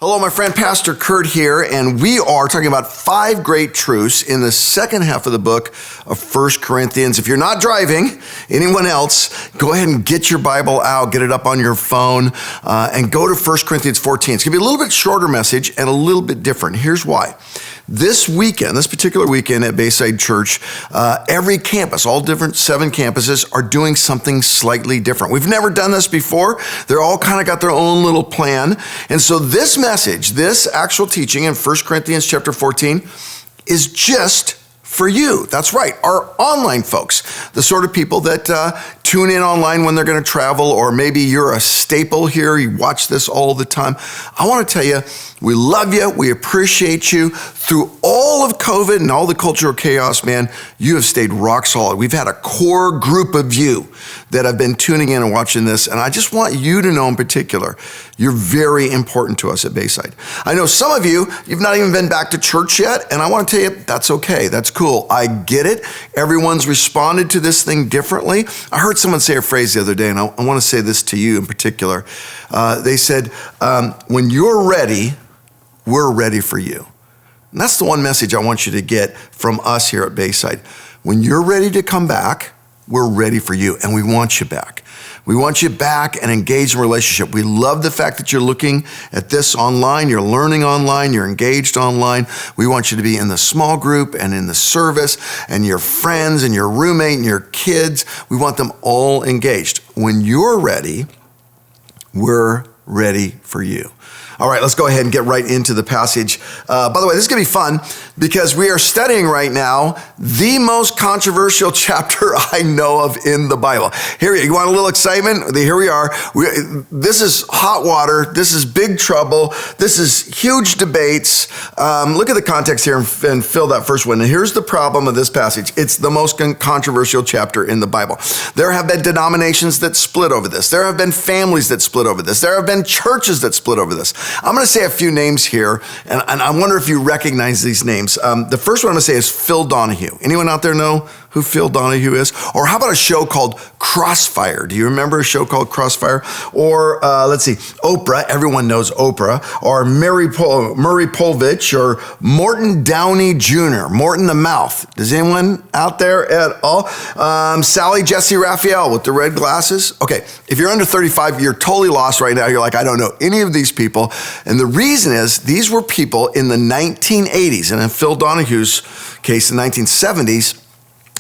Hello, my friend Pastor Curt here, and we are talking about 5 great truths in the second half of the book of 1 Corinthians. If you're not driving, anyone else, go ahead and get your Bible out, get it up on your phone, and go to 1 Corinthians 14. It's going to be a little bit shorter message and a little bit different. Here's why. This particular weekend at Bayside Church, every campus, all different 7 campuses, are doing something slightly different. We've never done this before. They're all kind of got their own little plan. And so this message, this actual teaching in 1 Corinthians chapter 14 is just for you. That's right, our online folks, the sort of people that tune in online when they're going to travel, or maybe you're a staple here, you watch this all the time. I want to tell you, we love you, we appreciate you. Through all of COVID and all the cultural chaos, man, you have stayed rock solid. We've had a core group of you that have been tuning in and watching this, and I just want you to know in particular, you're very important to us at Bayside. I know some of you, you've not even been back to church yet, and I want to tell you, that's okay, that's cool. I get it. Everyone's responded to this thing differently. I heard someone say a phrase the other day, and I want to say this to you in particular. They said, when you're ready, we're ready for you. And that's the one message I want you to get from us here at Bayside. When you're ready to come back, we're ready for you, and we want you back. We want you back and engaged in relationship. We love the fact that you're looking at this online, you're learning online, you're engaged online. We want you to be in the small group and in the service, and your friends and your roommate and your kids. We want them all engaged. When you're ready, we're ready for you. All right, let's go ahead and get right into the passage. By the way, this is going to be fun because we are studying right now the most controversial chapter I know of in the Bible. Here, you want a little excitement? Here we are. This is hot water. This is big trouble. This is huge debates. Look at the context here and fill that first one. And here's the problem of this passage. It's the most controversial chapter in the Bible. There have been denominations that split over this. There have been families that split over this. There have been churches that split over this. I'm going to say a few names here, and I wonder if you recognize these names. The first one I'm going to say is Phil Donahue. Anyone out there know who Phil Donahue is? Or how about a show called Crossfire? Do you remember a show called Crossfire? Or let's see, Oprah. Everyone knows Oprah. Or Murray Povich, or Morton Downey Jr., Morton the Mouth. Does anyone out there at all? Sally Jesse Raphael with the red glasses. Okay, if you're under 35, you're totally lost right now. You're like, I don't know any of these people. And the reason is these were people in the 1980s, and in Phil Donahue's case, the 1970s,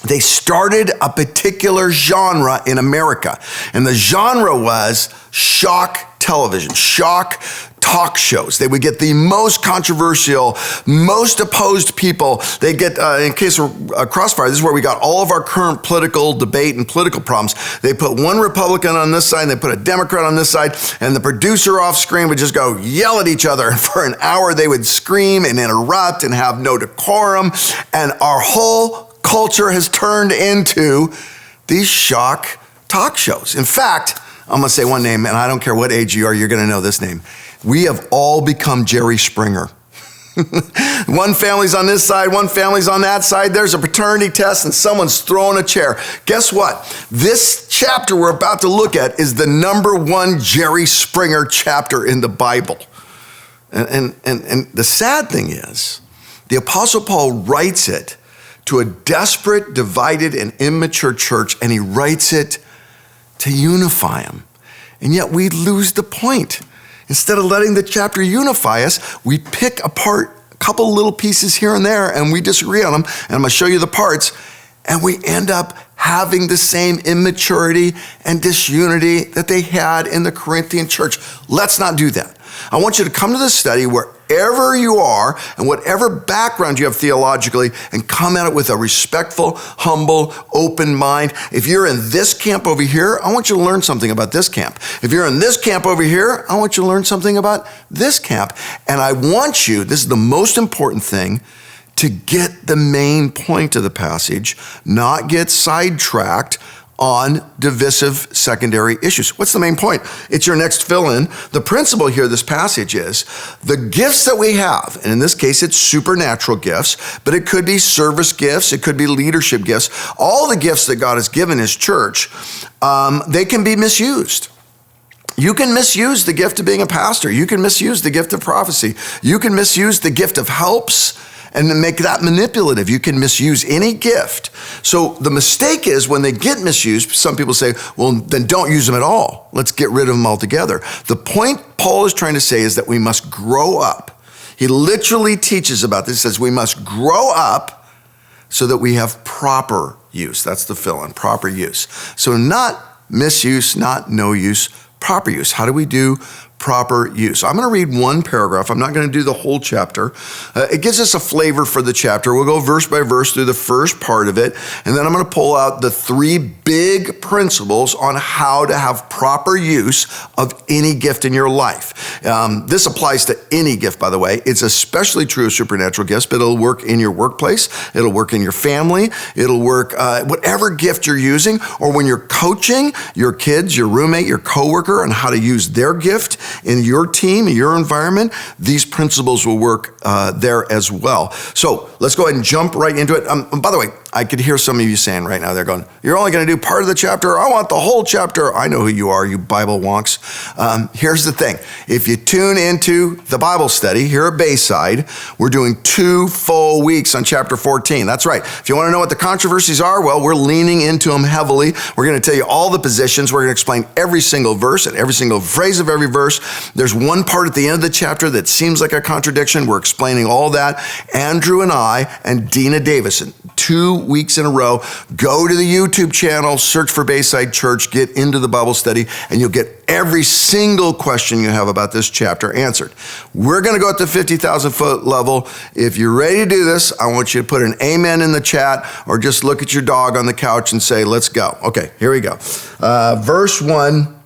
they started a particular genre in America. And the genre was shock television, shock talk shows. They would get the most controversial, most opposed people. They get, in case of Crossfire, this is where we got all of our current political debate and political problems. They put one Republican on this side, and they put a Democrat on this side, and the producer off screen would just go yell at each other. And for an hour, they would scream and interrupt and have no decorum. And our whole culture has turned into these shock talk shows. In fact, I'm going to say one name, and I don't care what age you are, you're going to know this name. We have all become Jerry Springer. One family's on this side, one family's on that side. There's a paternity test, and someone's throwing a chair. Guess what? This chapter we're about to look at is the number 1 Jerry Springer chapter in the Bible. And the sad thing is, the Apostle Paul writes it to a desperate, divided, and immature church, and he writes it to unify them. And yet we lose the point. Instead of letting the chapter unify us, we pick apart a couple little pieces here and there, and we disagree on them, and I'm going to show you the parts, and we end up having the same immaturity and disunity that they had in the Corinthian church. Let's not do that. I want you to come to this study wherever you are and whatever background you have theologically, and come at it with a respectful, humble, open mind. If you're in this camp over here, I want you to learn something about this camp. If you're in this camp over here, I want you to learn something about this camp. And I want you, this is the most important thing, to get the main point of the passage, not get sidetracked on divisive secondary issues. What's the main point? It's your next fill-in. The principle here, this passage is, the gifts that we have, and in this case, it's supernatural gifts, but it could be service gifts, it could be leadership gifts. All the gifts that God has given his church, they can be misused. You can misuse the gift of being a pastor. You can misuse the gift of prophecy. You can misuse the gift of helps and then make that manipulative. You can misuse any gift. So the mistake is when they get misused, some people say, well, then don't use them at all. Let's get rid of them altogether. The point Paul is trying to say is that we must grow up. He literally teaches about this. He says we must grow up so that we have proper use. That's the fill-in, proper use. So not misuse, not no use, proper use. How do we do proper use? I'm going to read one paragraph. I'm not going to do the whole chapter. It gives us a flavor for the chapter. We'll go verse by verse through the first part of it, and then I'm going to pull out the 3 big principles on how to have proper use of any gift in your life. This applies to any gift, by the way. It's especially true of supernatural gifts, but it'll work in your workplace. It'll work in your family. It'll work whatever gift you're using, or when you're coaching your kids, your roommate, your coworker on how to use their gift in your team, in your environment. These principles will work there as well. So let's go ahead and jump right into it. By the way, I could hear some of you saying right now, they're going, you're only going to do part of the chapter. I want the whole chapter. I know who you are, you Bible wonks. Here's the thing. If you tune into the Bible study here at Bayside, we're doing 2 full weeks on chapter 14. That's right. If you want to know what the controversies are, well, we're leaning into them heavily. We're going to tell you all the positions. We're going to explain every single verse and every single phrase of every verse. There's one part at the end of the chapter that seems like a contradiction. We're explaining all that. Andrew and I and Dina Davison, 2 weeks in a row, go to the YouTube channel, search for Bayside Church, get into the Bible study, and you'll get every single question you have about this chapter answered. We're going to go at the 50,000 foot level. If you're ready to do this, I want you to put an amen in the chat or just look at your dog on the couch and say, let's go. Okay, here we go. Verse 1,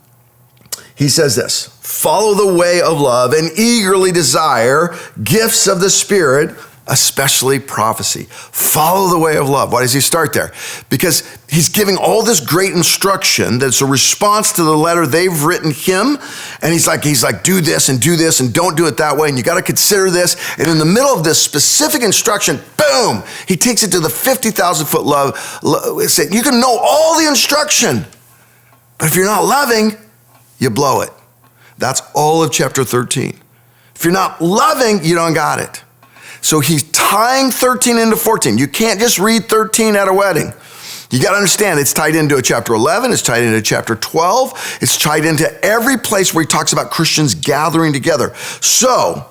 he says this: follow the way of love and eagerly desire gifts of the Spirit, especially prophecy. Follow the way of love. Why does he start there? Because he's giving all this great instruction that's a response to the letter they've written him. And he's like, do this and don't do it that way. And you got to consider this. And in the middle of this specific instruction, boom, he takes it to the 50,000 foot love. You can know all the instruction, but if you're not loving, you blow it. That's all of chapter 13. If you're not loving, you don't got it. So he's tying 13 into 14. You can't just read 13 at a wedding. You got to understand it's tied into a chapter 11. It's tied into chapter 12. It's tied into every place where he talks about Christians gathering together. So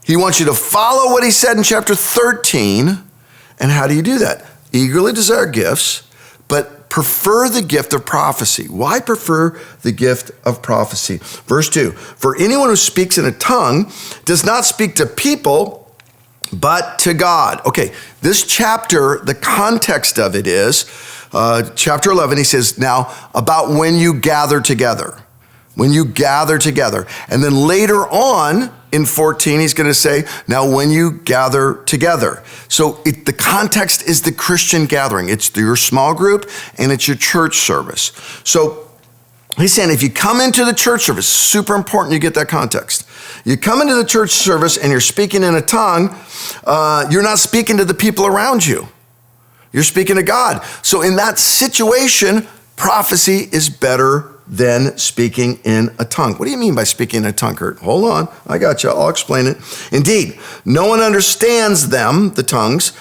he wants you to follow what he said in chapter 13. And how do you do that? Eagerly desire gifts, but prefer the gift of prophecy. Why prefer the gift of prophecy? Verse 2, for anyone who speaks in a tongue does not speak to people, but to God. Okay, this chapter, the context of it is, chapter 11, he says, now about when you gather together. When you gather together. And then later on in 14, he's going to say, now when you gather together. So the context is the Christian gathering. It's your small group and it's your church service. So he's saying if you come into the church service, super important you get that context. You come into the church service and you're speaking in a tongue, you're not speaking to the people around you. You're speaking to God. So in that situation, prophecy is better than speaking in a tongue. What do you mean by speaking in a tongue, Curt? Hold on, I got you. I'll explain it. Indeed, no one understands them, the tongues.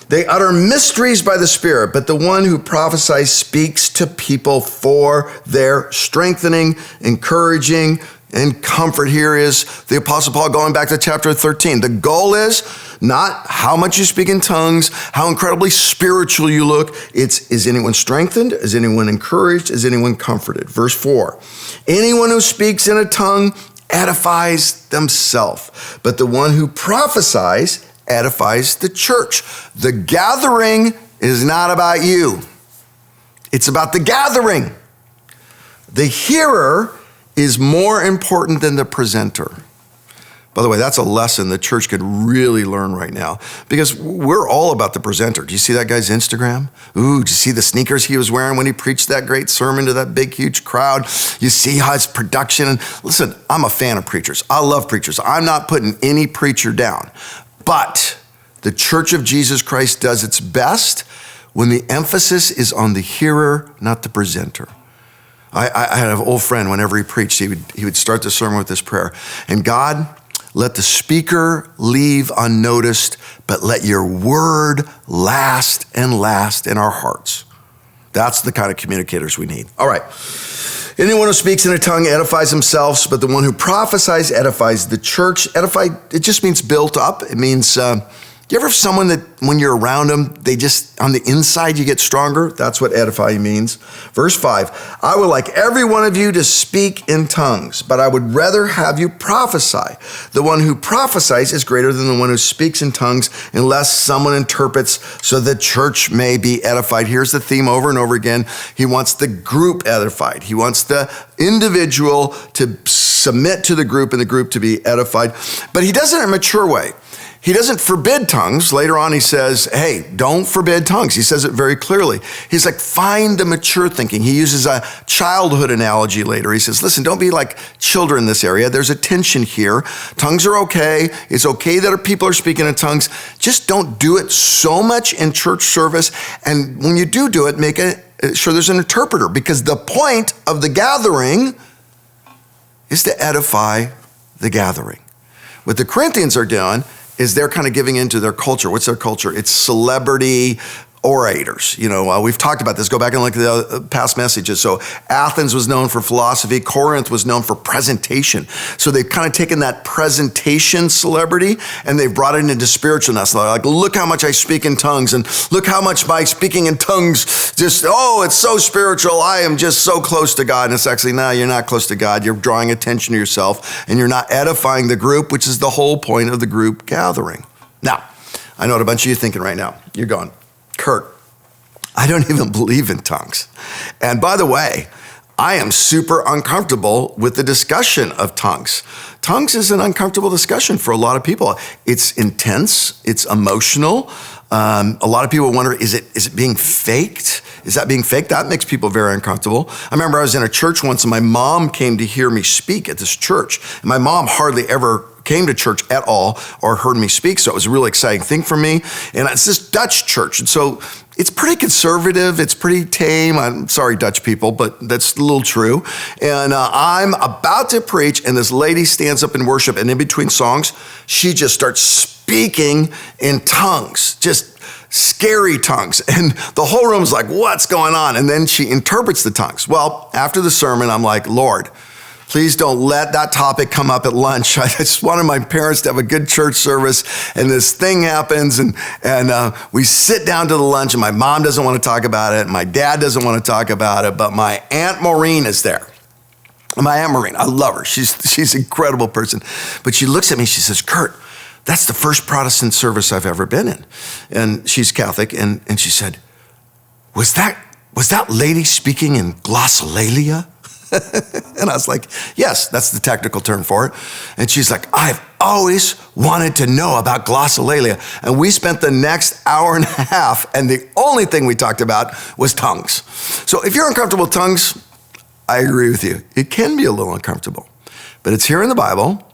They utter mysteries by the Spirit, but the one who prophesies speaks to people for their strengthening, encouraging, and comfort. Here is the Apostle Paul going back to chapter 13. The goal is not how much you speak in tongues, how incredibly spiritual you look. It's, is anyone strengthened? Is anyone encouraged? Is anyone comforted? Verse 4, anyone who speaks in a tongue edifies themselves, but the one who prophesies edifies the church. The gathering is not about you. It's about the gathering. The hearer is more important than the presenter. By the way, that's a lesson the church could really learn right now because we're all about the presenter. Do you see that guy's Instagram? Ooh, did you see the sneakers he was wearing when he preached that great sermon to that big, huge crowd? You see how his production, and listen, I'm a fan of preachers. I love preachers. I'm not putting any preacher down, but the Church of Jesus Christ does its best when the emphasis is on the hearer, not the presenter. I had an old friend, whenever he preached, he would start the sermon with this prayer. And God, let the speaker leave unnoticed, but let your word last and last in our hearts. That's the kind of communicators we need. All right. Anyone who speaks in a tongue edifies himself, but the one who prophesies edifies the church. Edify, it just means built up. It means, you ever have someone that when you're around them, they just, on the inside, you get stronger? That's what edify means. Verse 5, I would like every one of you to speak in tongues, but I would rather have you prophesy. The one who prophesies is greater than the one who speaks in tongues, unless someone interprets, so the church may be edified. Here's the theme over and over again. He wants the group edified. He wants the individual to submit to the group and the group to be edified. But he does it in a mature way. He doesn't forbid tongues. Later on, he says, hey, don't forbid tongues. He says it very clearly. He's like, find the mature thinking. He uses a childhood analogy later. He says, listen, don't be like children in this area. There's a tension here. Tongues are okay. It's okay that people are speaking in tongues. Just don't do it so much in church service. And when you do it, make sure there's an interpreter, because the point of the gathering is to edify the gathering. What the Corinthians are doing is they're kind of giving into their culture. What's their culture? It's celebrity orators. We've talked about this. Go back and look at the past messages. So Athens was known for philosophy. Corinth was known for presentation. So they've kind of taken that presentation celebrity and they've brought it into spiritualness. They're like, look how much I speak in tongues, and look how much my speaking in tongues it's so spiritual. I am just so close to God. And it's actually, no, you're not close to God. You're drawing attention to yourself and you're not edifying the group, which is the whole point of the group gathering. Now, I know what a bunch of you are thinking right now. You're going, Curt, I don't even believe in tongues. And by the way, I am super uncomfortable with the discussion of tongues. Tongues is an uncomfortable discussion for a lot of people. It's intense. It's emotional. A lot of people wonder, is it being faked? Is that being faked? That makes people very uncomfortable. I remember I was in a church once and my mom came to hear me speak at this church. And my mom hardly ever came to church at all or heard me speak. So it was a really exciting thing for me. And it's this Dutch church. And so it's pretty conservative. It's pretty tame. I'm sorry, Dutch people, but that's a little true. And I'm about to preach and this lady stands up in worship, and in between songs, she just starts speaking in tongues, just scary tongues. And the whole room's like, what's going on? And then she interprets the tongues. Well, after the sermon, I'm like, Lord, please don't let that topic come up at lunch. I just wanted my parents to have a good church service, and this thing happens, and we sit down to the lunch, and my mom doesn't want to talk about it, and my dad doesn't want to talk about it, but my Aunt Maureen is there. My Aunt Maureen, I love her. She's an incredible person. But she looks at me, she says, Curt, that's the first Protestant service I've ever been in. And she's Catholic, and she said, was that lady speaking in glossolalia? And I was like, yes, that's the technical term for it. And she's like, I've always wanted to know about glossolalia. And we spent the next hour and a half, and the only thing we talked about was tongues. So if you're uncomfortable with tongues, I agree with you. It can be a little uncomfortable, but it's here in the Bible,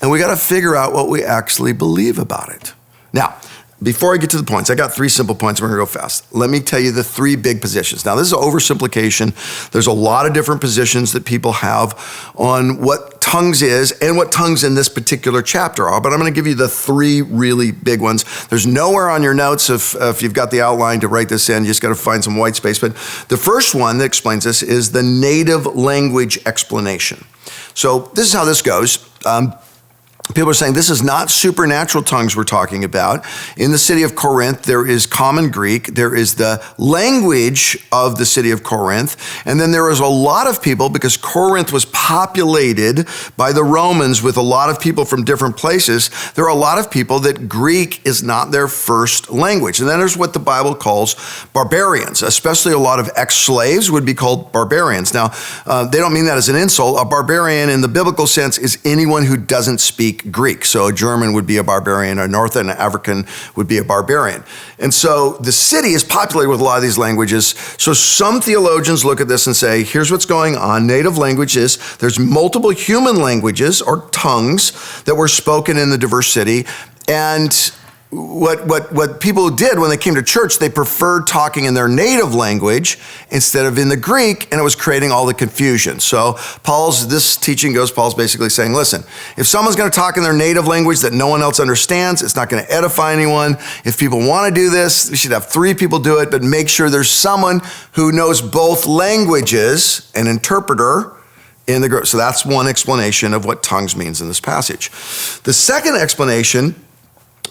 and we got to figure out what we actually believe about it. Now, before I get to the points, I got 3 simple points. We're going to go fast. Let me tell you the 3 big positions. Now, this is an oversimplification. There's a lot of different positions that people have on what tongues is and what tongues in this particular chapter are, but I'm going to give you the 3 really big ones. There's nowhere on your notes if you've got the outline to write this in. You just got to find some white space. But the first one that explains this is the native language explanation. So this is how this goes. People are saying this is not supernatural tongues we're talking about. In the city of Corinth, there is common Greek. There is the language of the city of Corinth. And then there is a lot of people, because Corinth was populated by the Romans with a lot of people from different places. There are a lot of people that Greek is not their first language. And then there's what the Bible calls barbarians, especially a lot of ex-slaves would be called barbarians. Now, they don't mean that as an insult. A barbarian in the biblical sense is anyone who doesn't speak Greek. So a German would be a barbarian, a Northern African would be a barbarian. And so the city is populated with a lot of these languages. So some theologians look at this and say, here's what's going on. Native languages, there's multiple human languages or tongues that were spoken in the diverse city. And what people did when they came to church, they preferred talking in their native language instead of in the Greek, and it was creating all the confusion. So Paul's basically saying, listen, if someone's going to talk in their native language that no one else understands, it's not going to edify anyone. If people want to do this, we should have 3 people do it, but make sure there's someone who knows both languages, an interpreter in the group. So that's one explanation of what tongues means in this passage. The second explanation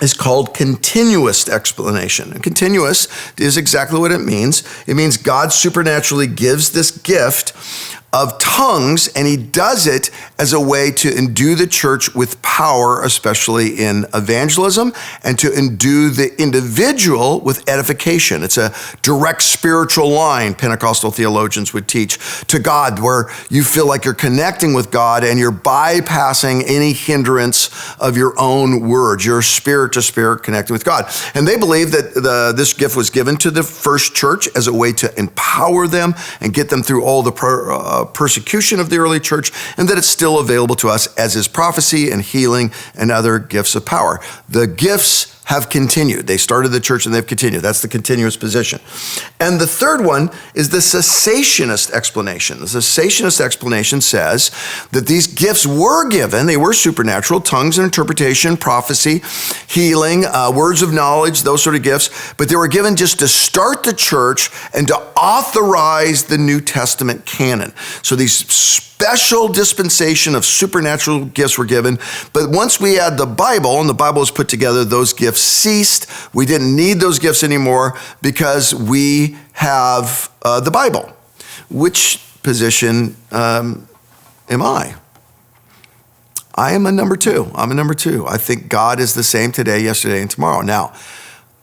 is called continuous explanation. And continuous is exactly what it means. It means God supernaturally gives this gift of tongues, and he does it as a way to endue the church with power, especially in evangelism, and to endue the individual with edification. It's a direct spiritual line, Pentecostal theologians would teach, to God, where you feel like you're connecting with God and you're bypassing any hindrance of your own words. You're spirit to spirit connecting with God. And they believe that this gift was given to the first church as a way to empower them and get them through all the persecution of the early church, and that it's still available to us, as is prophecy and healing and other gifts of power. The gifts have continued. They started the church and they've continued. That's the continuous position. And the third one is the cessationist explanation. The cessationist explanation says that these gifts were given, they were supernatural, tongues and interpretation, prophecy, healing, words of knowledge, those sort of gifts, but they were given just to start the church and to authorize the New Testament canon. So these special dispensation of supernatural gifts were given, but once we had the Bible and the Bible was put together, those gifts ceased. We didn't need those gifts anymore because we have the Bible. Which position am I? I am a number 2. I'm a number 2. I think God is the same today, yesterday, and tomorrow. Now,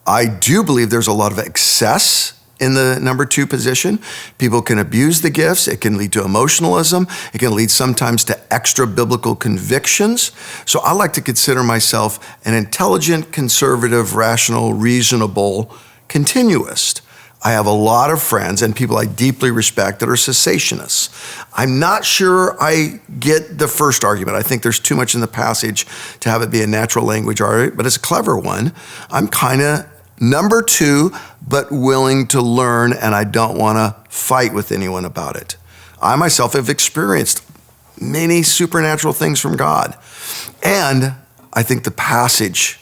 I do believe there's a lot of excess in the number 2 position. People can abuse the gifts. It can lead to emotionalism. It can lead sometimes to extra biblical convictions. So I like to consider myself an intelligent, conservative, rational, reasonable continuist. I have a lot of friends and people I deeply respect that are cessationists. I'm not sure I get the first argument. I think there's too much in the passage to have it be a natural language argument, but it's a clever one. I'm kind of number 2, but willing to learn, and I don't want to fight with anyone about it. I myself have experienced many supernatural things from God. And I think the passage,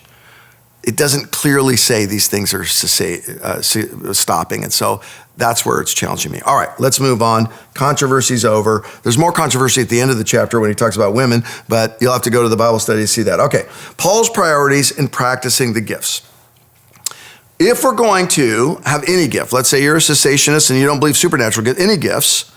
it doesn't clearly say these things are stopping. And so that's where it's challenging me. All right, let's move on. Controversy's over. There's more controversy at the end of the chapter when he talks about women, but you'll have to go to the Bible study to see that. Okay, Paul's priorities in practicing the gifts. If we're going to have any gift, let's say you're a cessationist and you don't believe supernatural gifts, any gifts,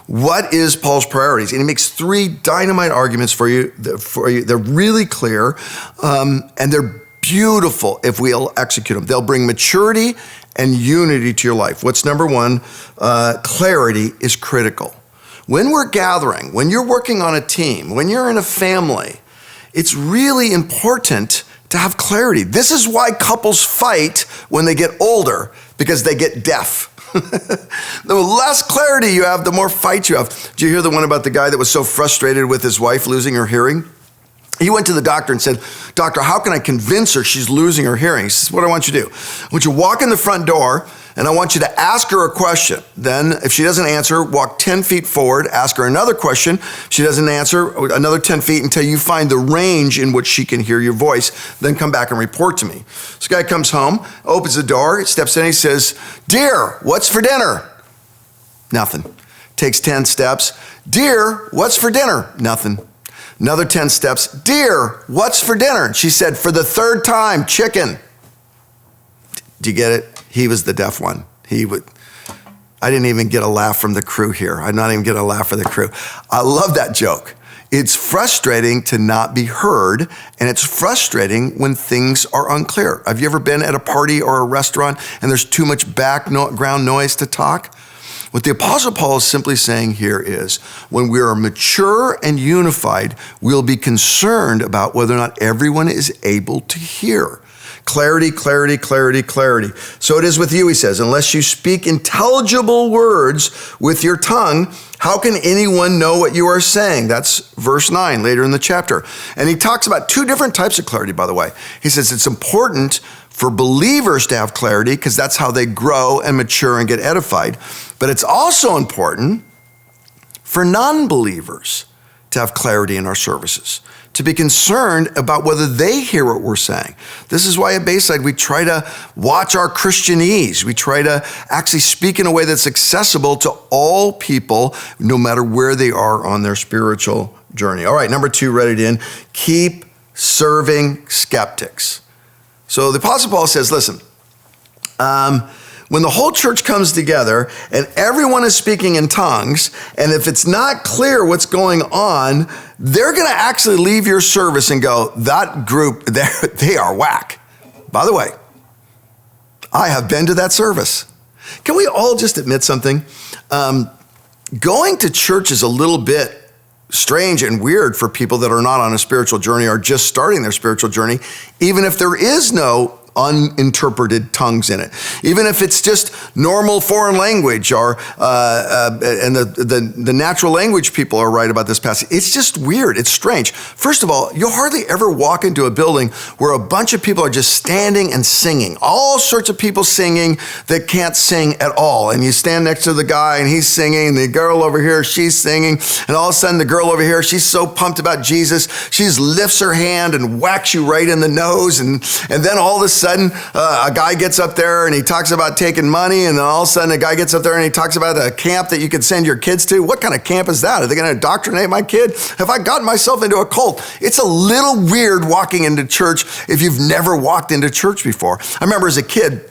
what is Paul's priorities? And he makes 3 dynamite arguments for you. They're really clear, and they're beautiful if we'll execute them. They'll bring maturity and unity to your life. What's number 1? Clarity is critical. When we're gathering, when you're working on a team, when you're in a family, it's really important to have clarity. This is why couples fight when they get older, because they get deaf. The less clarity you have, the more fights you have. Did you hear the one about the guy that was so frustrated with his wife losing her hearing? He went to the doctor and said, "Doctor, how can I convince her she's losing her hearing?" He says, "What do I want you to do? I want you to walk in the front door and I want you to ask her a question. Then if she doesn't answer, walk 10 feet forward, ask her another question. If she doesn't answer, another 10 feet until you find the range in which she can hear your voice. Then come back and report to me." This guy comes home, opens the door, steps in, he says, "Dear, what's for dinner?" Nothing. Takes 10 steps. "Dear, what's for dinner?" Nothing. Another 10 steps. "Dear, what's for dinner?" She said, for the 3rd time, "Chicken." Do you get it? He was the deaf one. I didn't even get a laugh from the crew here. I'm not even getting a laugh from the crew. I love that joke. It's frustrating to not be heard, and it's frustrating when things are unclear. Have you ever been at a party or a restaurant and there's too much background noise to talk? What the Apostle Paul is simply saying here is, when we are mature and unified, we'll be concerned about whether or not everyone is able to hear. Clarity, clarity, clarity, clarity. So it is with you, he says, unless you speak intelligible words with your tongue, how can anyone know what you are saying? That's verse 9 later in the chapter. And he talks about two different types of clarity, by the way. He says it's important for believers to have clarity because that's how they grow and mature and get edified. But it's also important for non-believers to have clarity in our services, to be concerned about whether they hear what we're saying. This is why at Bayside we try to watch our Christianese. We try to actually speak in a way that's accessible to all people, no matter where they are on their spiritual journey. All right, number 2, write it in. Keep serving skeptics. So the Apostle Paul says, listen, when the whole church comes together and everyone is speaking in tongues, and if it's not clear what's going on, they're going to actually leave your service and go, that group, they are whack. By the way, I have been to that service. Can we all just admit something? Going to church is a little bit strange and weird for people that are not on a spiritual journey or just starting their spiritual journey, even if there is no uninterpreted tongues in it. Even if it's just normal foreign language or and the natural language people are right about this passage. It's just weird. It's strange. First of all, you'll hardly ever walk into a building where a bunch of people are just standing and singing. All sorts of people singing that can't sing at all. And you stand next to the guy and he's singing, and the girl over here, she's singing, and all of a sudden the girl over here, she's so pumped about Jesus, she just lifts her hand and whacks you right in the nose, and then all of a sudden a guy gets up there and he talks about taking money, and then all of a sudden a guy gets up there and he talks about a camp that you could send your kids to. What kind of camp is that? Are they going to indoctrinate my kid? Have I gotten myself into a cult? It's a little weird walking into church if you've never walked into church before. I remember as a kid,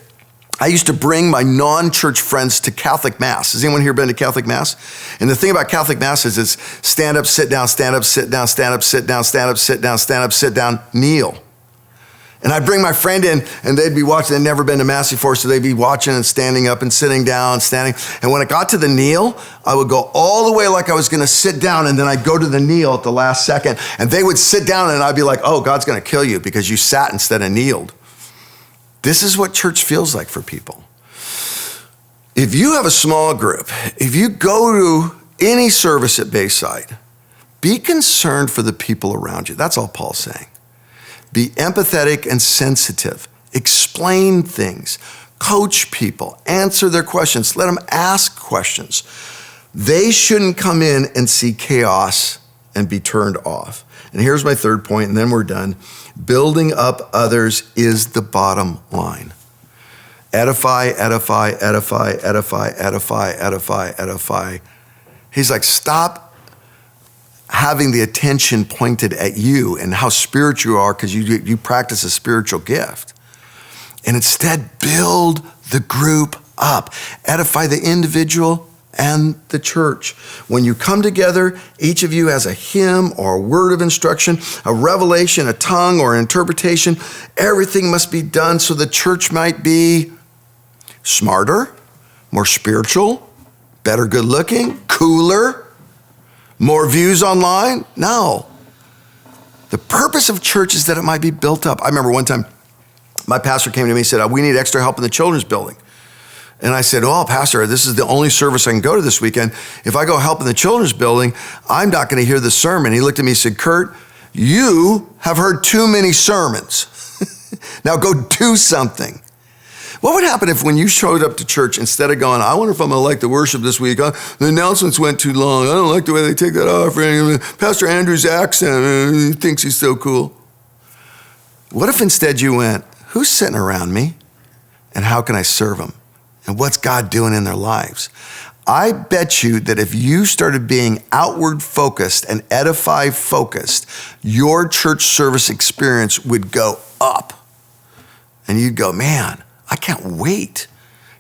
I used to bring my non-church friends to Catholic Mass. Has anyone here been to Catholic Mass? And the thing about Catholic Mass is it's stand up, sit down, stand up, sit down, stand up, sit down, stand up, sit down, stand up, sit down, kneel. And I'd bring my friend in and they'd be watching. They'd never been to Mass before, so they'd be watching and standing up and sitting down, standing. And when it got to the kneel, I would go all the way like I was going to sit down, and then I'd go to the kneel at the last second. And they would sit down and I'd be like, oh, God's going to kill you because you sat instead of kneeled. This is what church feels like for people. If you have a small group, if you go to any service at Bayside, be concerned for the people around you. That's all Paul's saying. Be empathetic and sensitive. Explain things. Coach people. Answer their questions. Let them ask questions. They shouldn't come in and see chaos and be turned off. And here's my third point, and then we're done. Building up others is the bottom line. Edify, edify, edify, edify, edify, edify, edify. He's like, stop having the attention pointed at you and how spiritual you are because you practice a spiritual gift. And instead, build the group up. Edify the individual and the church. When you come together, each of you has a hymn or a word of instruction, a revelation, a tongue, or an interpretation. Everything must be done so the church might be smarter, more spiritual, better good looking, cooler, more views online? No. The purpose of church is that it might be built up. I remember one time my pastor came to me and said, we need extra help in the children's building. And I said, oh, Pastor, this is the only service I can go to this weekend. If I go help in the children's building, I'm not going to hear the sermon. He looked at me and said, Curt, you have heard too many sermons. Now go do something. What would happen if when you showed up to church, instead of going, I wonder if I'm going to like the worship this week. The announcements went too long. I don't like the way they take that offering. Pastor Andrew's accent, he thinks he's so cool. What if instead you went, who's sitting around me? And how can I serve them? And what's God doing in their lives? I bet you that if you started being outward focused and edify focused, your church service experience would go up. And you'd go, man, I can't wait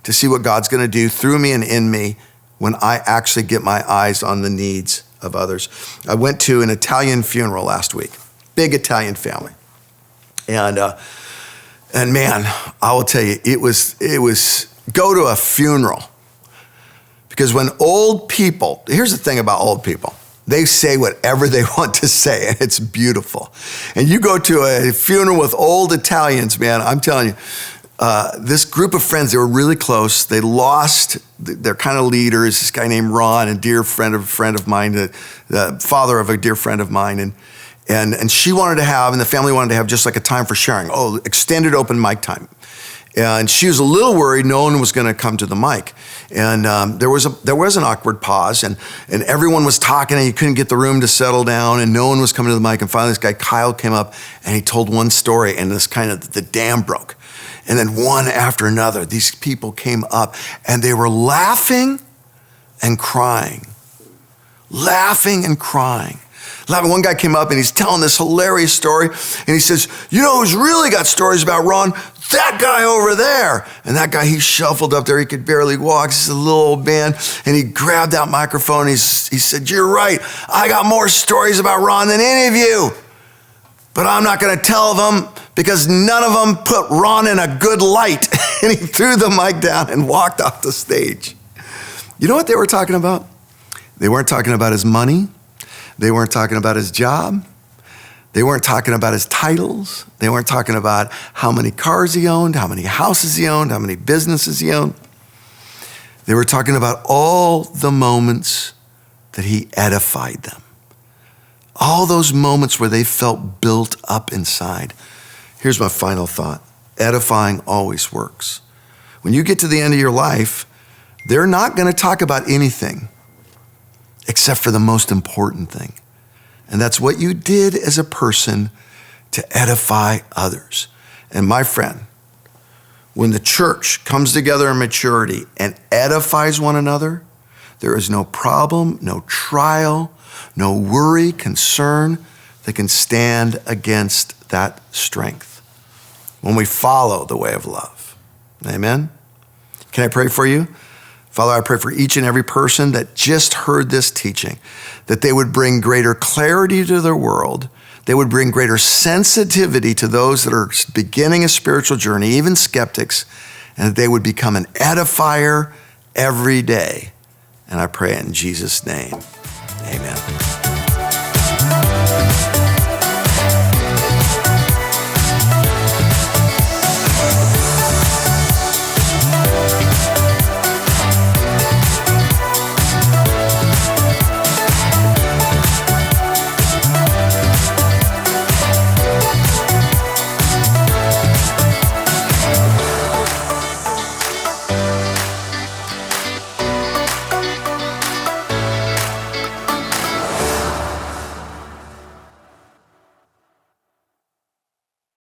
to see what God's going to do through me and in me when I actually get my eyes on the needs of others. I went to an Italian funeral last week, big Italian family. And man, I will tell you, it was go to a funeral. Because when old people, here's the thing about old people. They say whatever they want to say, and it's beautiful. And you go to a funeral with old Italians, man, I'm telling you, this group of friends, they were really close. They lost their kind of leaders, this guy named Ron, a dear friend of mine, the father of a dear friend of mine. And she wanted to have, and the family wanted to have just like a time for sharing. Oh, extended open mic time. And she was a little worried no one was going to come to the mic. And there was an awkward pause, and everyone was talking, and you couldn't get the room to settle down, and no one was coming to the mic. And finally, this guy, Kyle, came up, and he told one story, and this kind of, the dam broke. And then one after another, these people came up, and they were laughing and crying. Laughing and crying. One guy came up, and he's telling this hilarious story, and he says, you know who's really got stories about Ron? That guy over there. And that guy, he shuffled up there. He could barely walk. He's a little old man. And he grabbed that microphone. He said, you're right. I got more stories about Ron than any of you. But I'm not going to tell them because none of them put Ron in a good light. And he threw the mic down and walked off the stage. You know what they were talking about? They weren't talking about his money. They weren't talking about his job. They weren't talking about his titles. They weren't talking about how many cars he owned, how many houses he owned, how many businesses he owned. They were talking about all the moments that he edified them. All those moments where they felt built up inside. Here's my final thought. Edifying always works. When you get to the end of your life, they're not going to talk about anything except for the most important thing. And that's what you did as a person to edify others. And my friend, when the church comes together in maturity and edifies one another, there is no problem, no trial, no worry, concern that can stand against that strength when we follow the way of love. Amen? Can I pray for you? Father, I pray for each and every person that just heard this teaching, that they would bring greater clarity to their world. They would bring greater sensitivity to those that are beginning a spiritual journey, even skeptics, and that they would become an edifier every day. And I pray in Jesus' name, amen.